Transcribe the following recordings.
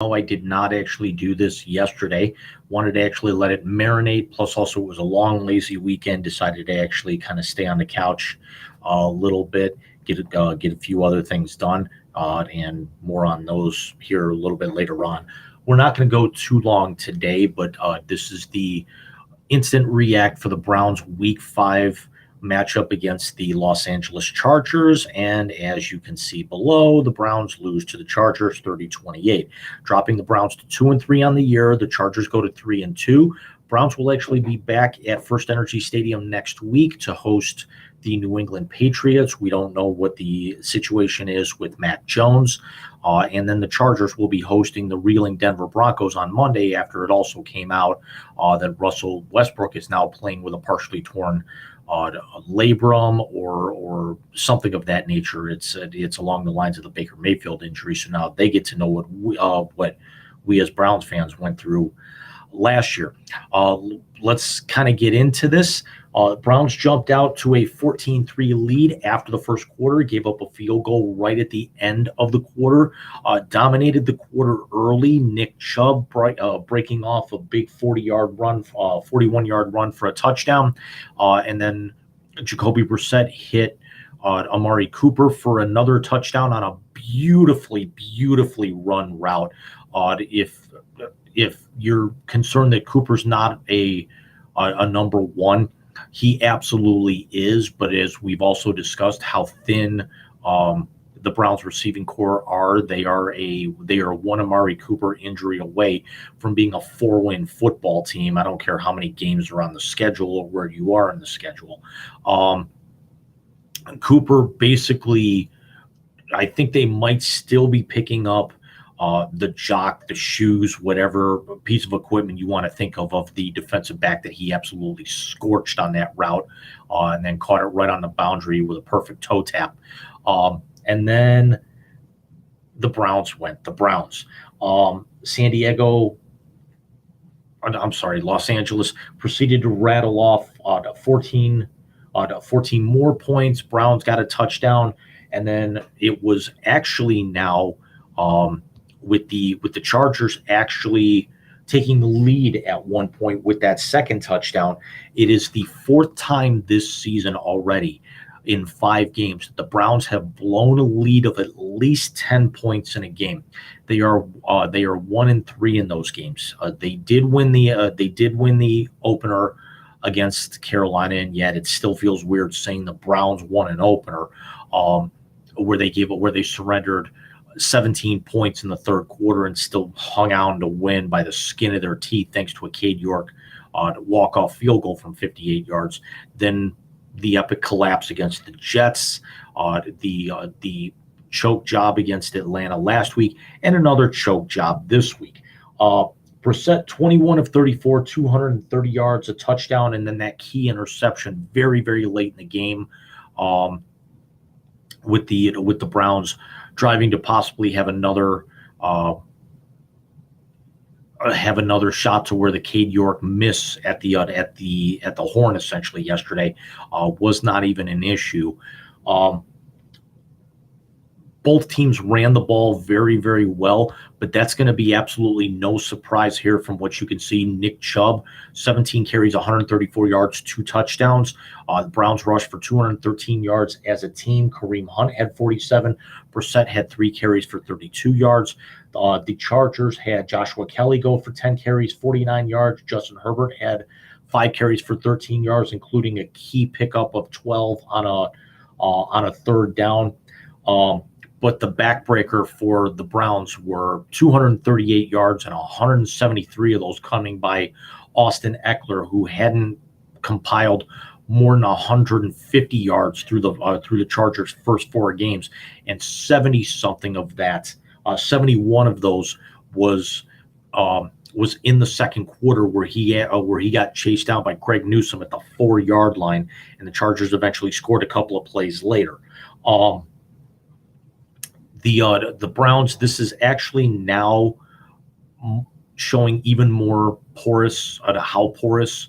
No, I did not actually do this yesterday. Wanted to actually let it marinate. Plus, also, it was a long, lazy weekend. Decided to actually kind of stay on the couch a little bit, get a few other things done, and more on those here a little bit later on. We're not going to go too long today, but this is the instant react for the Browns Week 5 matchup against the Los Angeles Chargers. And as you can see below, the Browns lose to the Chargers 30-28, dropping the Browns to 2-3 on the year. The Chargers go to 3-2. Browns will actually be back at First Energy Stadium next week to host the New England Patriots. We don't know what the situation is with Matt Jones. And then the Chargers will be hosting the reeling Denver Broncos on Monday, after it also came out that Russell Westbrook is now playing with a partially torn labrum or something of that nature. It's along the lines of the Baker Mayfield injury. So now they get to know what we as Browns fans went through last year. Let's kind of get into this. Browns jumped out to a 14-3 lead after the first quarter, gave up a field goal right at the end of the quarter, dominated the quarter early. Nick Chubb breaking off a big 41-yard run for a touchdown. And then Jacoby Brissett hit Amari Cooper for another touchdown on a beautifully run route. If you're concerned that Cooper's not a number one, he absolutely is. But as we've also discussed, how thin the Browns receiving core are, they are one Amari Cooper injury away from being a 4-win football team. I don't care how many games are on the schedule or where you are in the schedule. Cooper basically, I think they might still be picking up the jock, the shoes, whatever piece of equipment you want to think of the defensive back that he absolutely scorched on that route, and then caught it right on the boundary with a perfect toe tap. And then the Browns went. The Browns. Los Angeles proceeded to rattle off 14 more points. Browns got a touchdown, and then it was actually now with the Chargers actually taking the lead at one point with that second touchdown. It is the fourth time this season already in 5 games the Browns have blown a lead of at least 10 points in a game. They are 1-3 in those games. They did win the opener against Carolina, and yet it still feels weird saying the Browns won an opener, where they surrendered 17 points in the third quarter and still hung on to win by the skin of their teeth, thanks to a Cade York walk-off field goal from 58 yards. Then the epic collapse against the Jets, the choke job against Atlanta last week, and another choke job this week. Brissett, 21 of 34, 230 yards, a touchdown, and then that key interception very late in the game, with the Browns driving to possibly have another shot to where the Cade York miss at the horn essentially yesterday was not even an issue. Both teams ran the ball very well, but that's going to be absolutely no surprise here from what you can see. Nick Chubb, 17 carries, 134 yards, 2 touchdowns. The Browns rushed for 213 yards as a team. Kareem Hunt had 47. Brissett had 3 carries for 32 yards. The Chargers had Joshua Kelly go for 10 carries, 49 yards. Justin Herbert had 5 carries for 13 yards, including a key pickup of 12 on a third down. But the backbreaker for the Browns were 238 yards, and 173 of those coming by Austin Eckler, who hadn't compiled more than 150 yards through the Chargers' first 4 games, and 70-something of that, 71 of those was in the second quarter, where he got chased down by Greg Newsome at the 4-yard line, and the Chargers eventually scored a couple of plays later. The Browns, this is actually now showing even more porous, how porous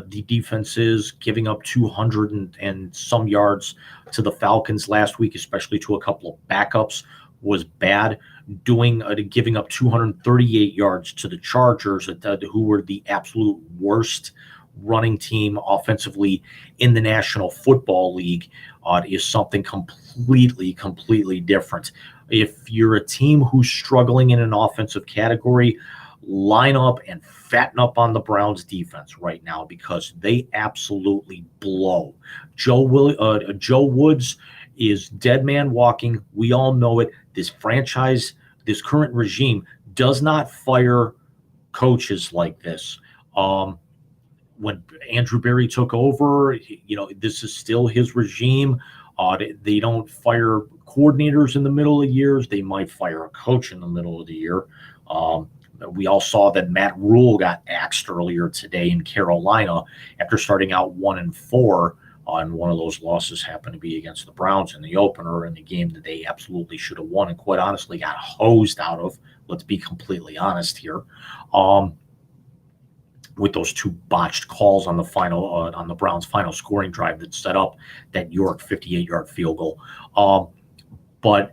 the defense is, giving up 200 and some yards to the Falcons last week, especially to a couple of backups, was bad. Giving up 238 yards to the Chargers, who were the absolute worst running team offensively in the National Football League, is something completely different. If you're a team who's struggling in an offensive category, line up and fatten up on the Browns defense right now, because they absolutely blow. Joe Woods is dead man walking. We all know it. This franchise, this current regime does not fire coaches like this. When Andrew Berry took over, this is still his regime. They don't fire coordinators in the middle of years. They might fire a coach in the middle of the year. We all saw that Matt Rule got axed earlier today in Carolina after starting out 1-4. And one of those losses happened to be against the Browns in the opener, in the game that they absolutely should have won and quite honestly got hosed out of. Let's be completely honest here. With those two botched calls on the Browns' final scoring drive that set up that York 58-yard field goal. But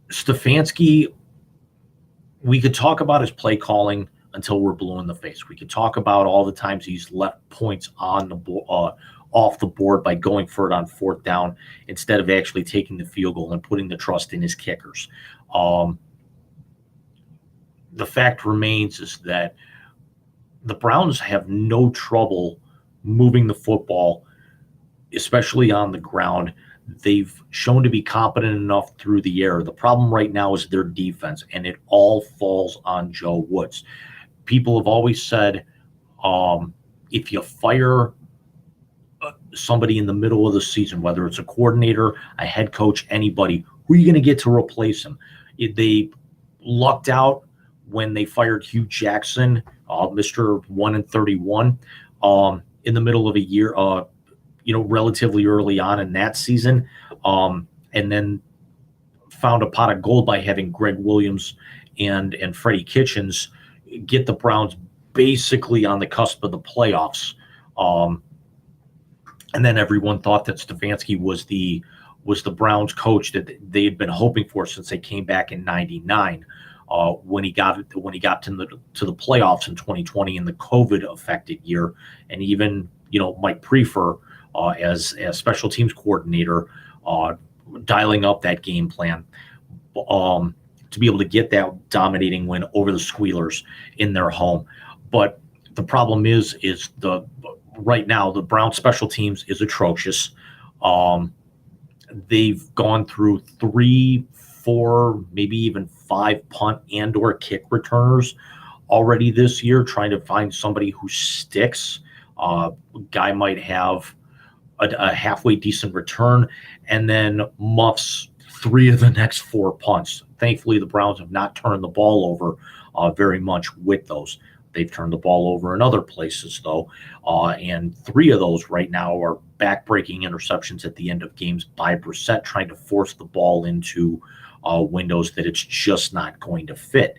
Stefanski, we could talk about his play calling until we're blue in the face. We could talk about all the times he's left points on the off the board by going for it on fourth down instead of actually taking the field goal and putting the trust in his kickers. The fact remains is that the Browns have no trouble moving the football, especially on the ground. They've shown to be competent enough through the air. The problem right now is their defense, and it all falls on Joe Woods. People have always said, if you fire somebody in the middle of the season, whether it's a coordinator, a head coach, anybody, who are you going to get to replace him? They lucked out when they fired Hugh Jackson, Mr. 1-31, in the middle of a year, relatively early on in that season, and then found a pot of gold by having Greg Williams and Freddie Kitchens get the Browns basically on the cusp of the playoffs. And then everyone thought that Stefanski was the Browns coach that they had been hoping for since they came back in '99. When he got to the playoffs in 2020 in the COVID affected year, and even Mike Prefer as special teams coordinator, dialing up that game plan to be able to get that dominating win over the Squealers in their home. But the problem is right now the Browns special teams is atrocious. They've gone through 3, 4, maybe even 5 punt and or kick returners already this year, trying to find somebody who sticks. Guy might have a halfway decent return and then muffs 3 of the next 4 punts. Thankfully, the Browns have not turned the ball over very much with those. They've turned the ball over in other places, though, and 3 of those right now are back-breaking interceptions at the end of games by Brissett, trying to force the ball into windows that it's just not going to fit.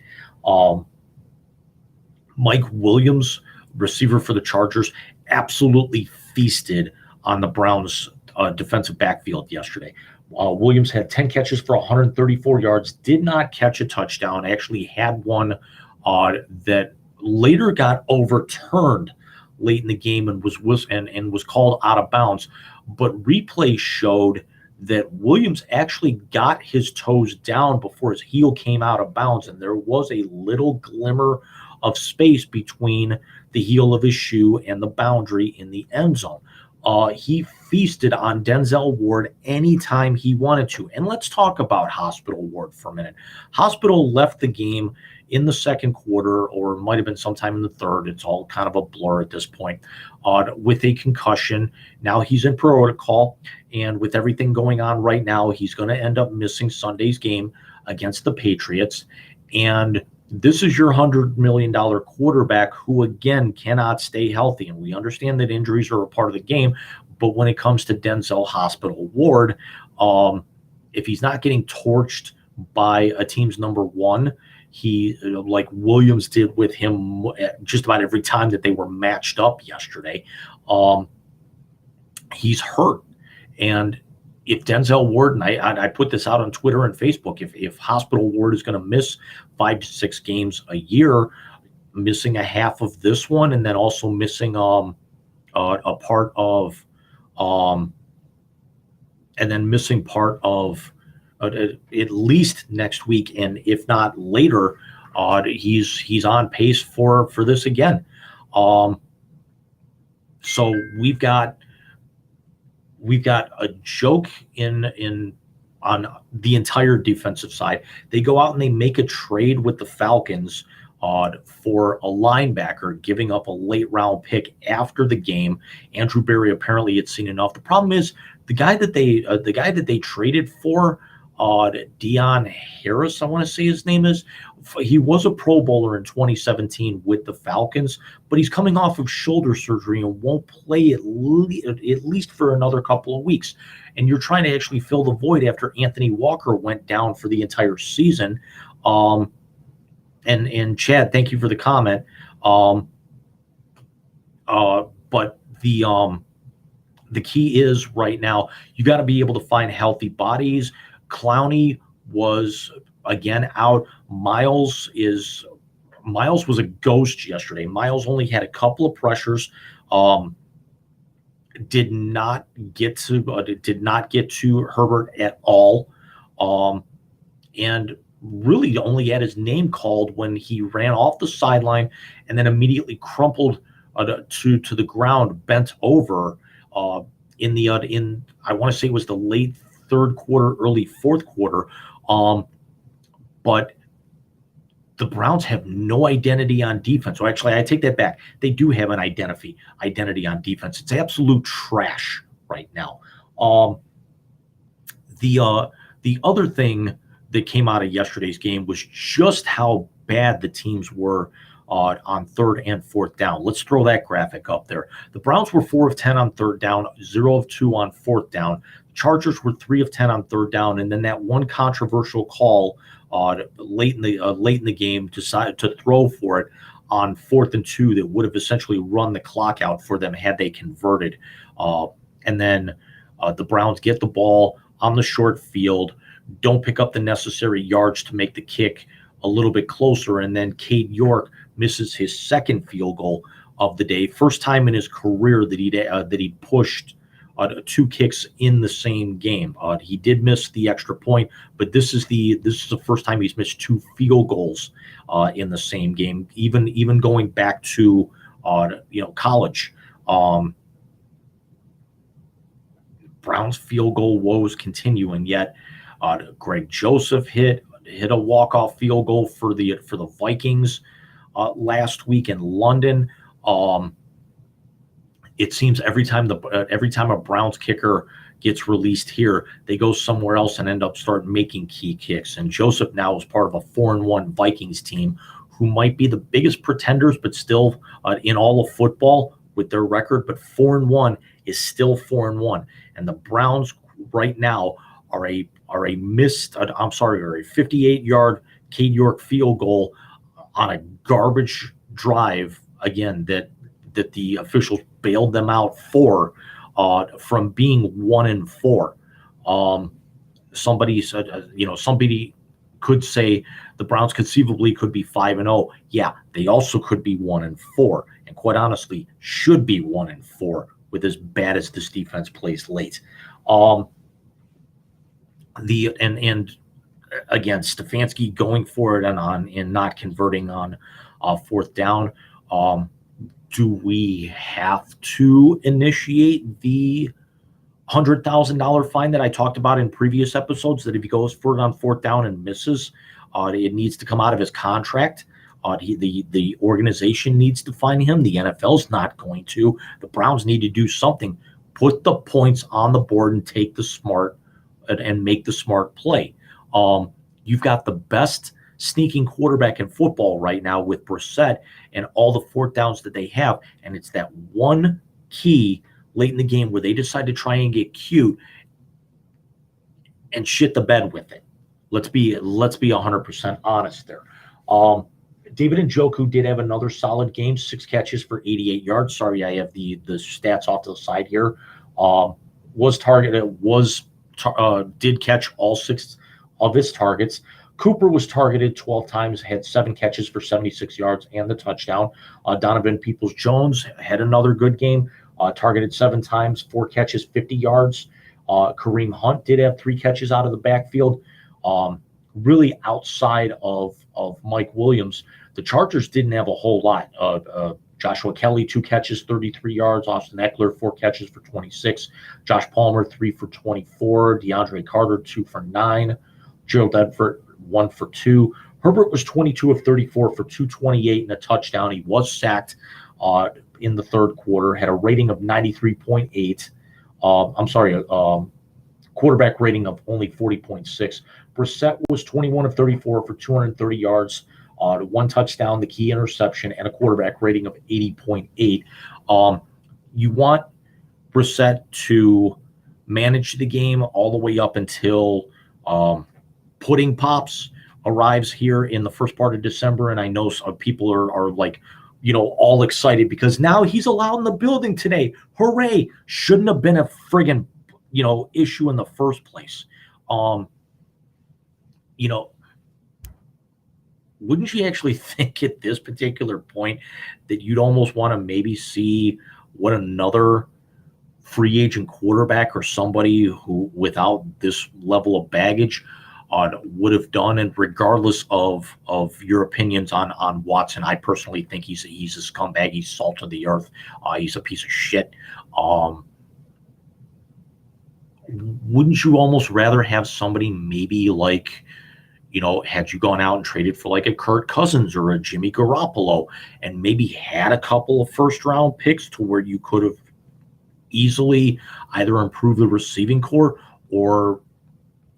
Mike Williams, receiver for the Chargers, absolutely feasted on the Browns' defensive backfield yesterday. Williams had 10 catches for 134 yards, did not catch a touchdown, actually had one that later got overturned late in the game and was called out of bounds. But replay showed that Williams actually got his toes down before his heel came out of bounds, and there was a little glimmer of space between the heel of his shoe and the boundary in the end zone. He feasted on Denzel Ward anytime he wanted to. And let's talk about Hospital Ward for a minute. Hospital left the game in the second quarter, or it might have been sometime in the third. It's all kind of a blur at this point, with a concussion. Now he's in protocol, and with everything going on right now, he's going to end up missing Sunday's game against the Patriots. And this is your $100 million quarterback who, again, cannot stay healthy. And we understand that injuries are a part of the game. But when it comes to Denzel Hospital Ward, if he's not getting torched by a team's number one, he, like Williams did with him just about every time that they were matched up yesterday, he's hurt. And if Denzel Ward, and I put this out on Twitter and Facebook, if Hospital Ward is going to miss 5 to 6 games a year, missing a half of this one, and then also missing a part of and then missing part of at least next week, and if not later, he's on pace for this again. So we've got a joke in on the entire defensive side. They go out and they make a trade with the Falcons for a linebacker, giving up a late round pick after the game. Andrew Berry apparently had seen enough. The problem is the guy that they traded for, Deion Harris, I want to say his name is. He was a Pro Bowler in 2017 with the Falcons, but he's coming off of shoulder surgery and won't play at least for another couple of weeks. And you're trying to actually fill the void after Anthony Walker went down for the entire season. And Chad, thank you for the comment. But the key is right now you got to be able to find healthy bodies. Clowney was again out. Miles was a ghost yesterday. Miles only had a couple of pressures. Did not get to Herbert at all. And really only had his name called when he ran off the sideline and then immediately crumpled to the ground, bent over in I want to say it was the late third quarter, early fourth quarter. But the Browns have no identity on defense. So actually, I take that back. They do have an identity on defense. It's absolute trash right now. The other thing that came out of yesterday's game was just how bad the teams were on third and fourth down. Let's throw that graphic up there. The Browns were 4 of 10 on third down, 0 of 2 on fourth down. Chargers were 3 of 10 on third down, and then that one controversial call late in the game decided to throw for it on 4th and 2 that would have essentially run the clock out for them had they converted. And then the Browns get the ball on the short field, don't pick up the necessary yards to make the kick a little bit closer, and then Cade York misses his second field goal of the day. First time in his career that he pushed 2 kicks in the same game. He did miss the extra point, but this is the first time he's missed 2 field goals in the same game, even going back to college. Browns field goal woes continue, and yet Greg Joseph hit a walk-off field goal for the Vikings last week in London. It seems every time a Browns kicker gets released here, they go somewhere else and end up start making key kicks. And Joseph now is part of a 4-1 Vikings team who might be the biggest pretenders, but still in all of football with their record. But 4-1 is still 4-1, and the Browns right now are a 58-yard Cade York field goal on a garbage drive again that the officials bailed them out for from being 1-4. Somebody said, somebody could say the Browns conceivably could be 5-0. Yeah, they also could be 1-4, and quite honestly, should be 1-4 with as bad as this defense plays late. And again, Stefanski going for it and not converting on fourth down. Do we have to initiate the $100,000 fine that I talked about in previous episodes, that if he goes for it on fourth down and misses, it needs to come out of his contract? The organization needs to fine him. The NFL's not going to. The Browns need to do something. Put the points on the board and take the smart and make the smart play. You've got the best sneaking quarterback in football right now with Brissett and all the fourth downs that they have, and it's that one key late in the game where they decide to try and get cute and shit the bed with it. Let's be 100% honest there. David Njoku did have another solid game, 6 catches for 88 yards. Sorry, I have the stats off to the side here. Was did catch all 6 of his targets. Cooper was targeted 12 times, had 7 catches for 76 yards and the touchdown. Donovan Peoples-Jones had another good game, targeted 7 times, 4 catches, 50 yards. Kareem Hunt did have 3 catches out of the backfield. Really outside of Mike Williams, the Chargers didn't have a whole lot. Joshua Kelly, 2 catches, 33 yards. Austin Eckler, 4 catches for 26. Josh Palmer, 3 for 24. DeAndre Carter, 2 for 9. Gerald Everett, 1 for 2. Herbert was 22 of 34 for 228 and a touchdown. He was sacked in the third quarter, had a rating of 93.8. Quarterback rating of only 40.6. Brissett was 21 of 34 for 230 yards, 1 touchdown, the key interception, and a quarterback rating of 80.8. You want Brissett to manage the game all the way up until Pudding Pops arrives here in the first part of December, and I know some people are like, all excited because now he's allowed in the building today. Hooray! Shouldn't have been a friggin' issue in the first place. Wouldn't you actually think at this particular point that you'd almost want to maybe see what another free agent quarterback or somebody who without this level of baggage would have done? And regardless of your opinions on Watson, I personally think he's a scumbag. He's salt of the earth. He's a piece of shit. Wouldn't you almost rather have somebody maybe like, had you gone out and traded for like a Kirk Cousins or a Jimmy Garoppolo and maybe had a couple of first-round picks to where you could have easily either improved the receiving core or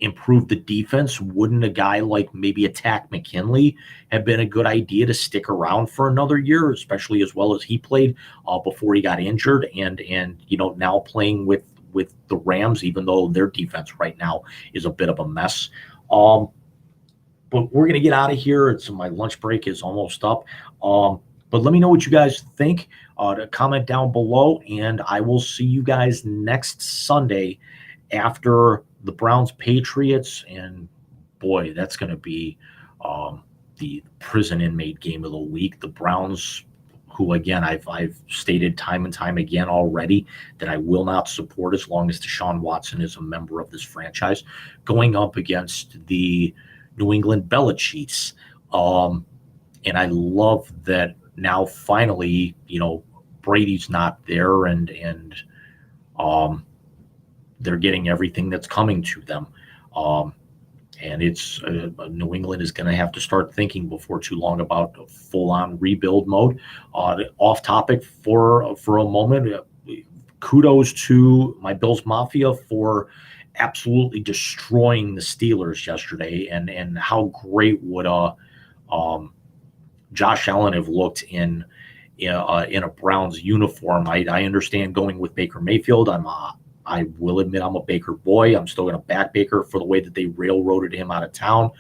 improved the defense? Wouldn't a guy like maybe a Tack McKinley have been a good idea to stick around for another year, especially as well as he played before he got injured and now playing with the Rams, even though their defense right now is a bit of a mess. But we're going to get out of here. My lunch break is almost up. But let me know what you guys think. Comment down below, and I will see you guys next Sunday after the Browns-Patriots. And, boy, that's going to be the prison inmate game of the week. The Browns, who, again, I've stated time and time again already that I will not support as long as Deshaun Watson is a member of this franchise, going up against the New England Belichick's. And I love that now finally, Brady's not there and they're getting everything that's coming to them. And it's New England is going to have to start thinking before too long about a full-on rebuild mode. Off topic for a moment, kudos to my Bills Mafia for absolutely destroying the Steelers yesterday, and how great would Josh Allen have looked in a Browns uniform. I understand going with Baker Mayfield. I will admit I'm a Baker boy. I'm still going to back Baker for the way that they railroaded him out of town.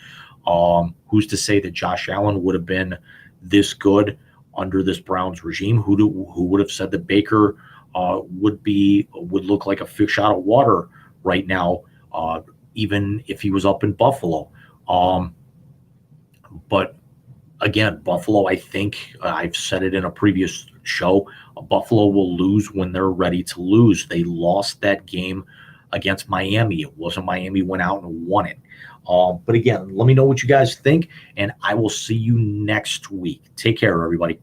Who's to say that Josh Allen would have been this good under this Browns regime? Who would have said that Baker would look like a fish out of water right now, even if he was up in Buffalo? But again, Buffalo, I think I've said it in a previous show, Buffalo will lose when they're ready to lose. They lost that game against Miami. It wasn't Miami went out and won it. But again, let me know what you guys think, and I will see you next week. Take care, everybody.